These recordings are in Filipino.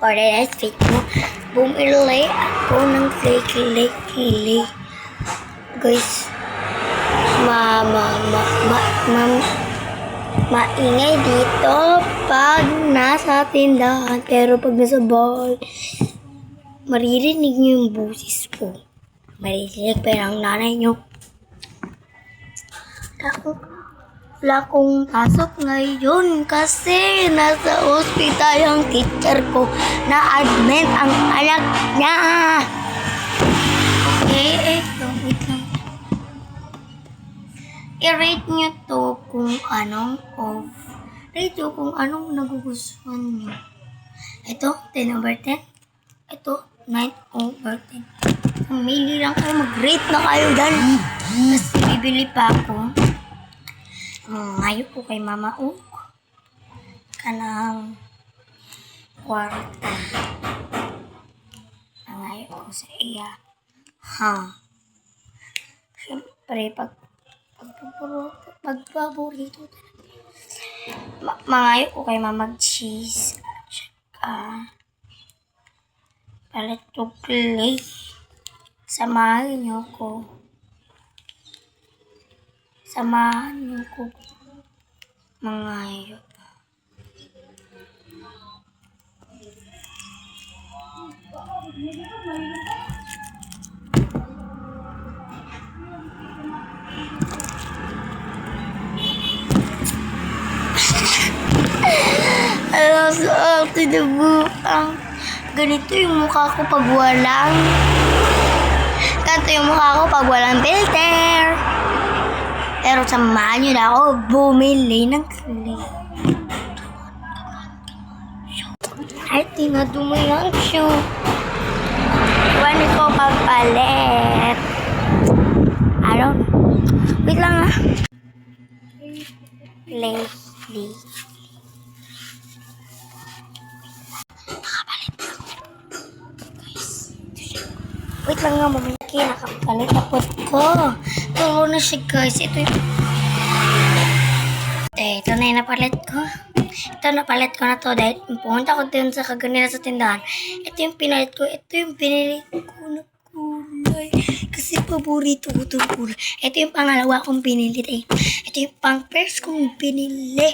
or the next fake mo. Bumili ako ng fake. Guys, maingay dito pag nasa tindahan. Pero pag nasa bahay, maririnig niyo yung boses ko. Maririnig pa ng nanay niyo. Wala akong pasok ngayon kasi nasa ospital yung teacher ko. Na-admit ang anak niya. Okay, wait lang. I-rate nyo to kung anong off. Rate nyo kung anong nagugustuhan nyo. Ito, 10 over 10. Ito, 9 over 10. Mamili lang kayo, mag-rate na kayo dyan. Tapos bibili pa ako. Ngayon po kay Mama Uk. Kanang kwarta. Ngayon ko sa iya. Siyempre, pagpaborito mangayo ko kay Mama Cheese at saka palit to play. Samahan niyo ko mangayo. Alam sa akin na buang. Ganito yung mukha ko pag walang. Ganito yung mukha ko pag walang filter. Pero samahan nyo na ako bumili ng clay. Ay, tinadumayan siya. Iwan ko pagpalit. Wait lang ha. Play. Wait lang nga, mamiki. Nakapalit na po ko. Turo na siya, guys. Ito na yung napalit ko. Ito, napalit ko na to. Dahil pumunta ko dun sa kaganila sa tindahan. Ito yung pinalit ko. Ito yung pinili ko na kulay. Kasi paborito ko itong kulay. Ito yung pangalawa kong pinili. Ito yung pang-first kong pinili.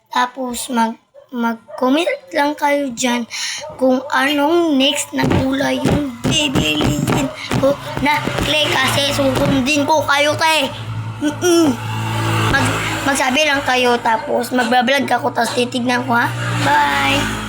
Tapos, mag-comment lang kayo dyan kung anong next na kulay yung bibiliin ko na clay kasi susundin ko kayo tayo. Magsabi lang kayo tapos magbablog ako tapos titignan ko ha. Bye!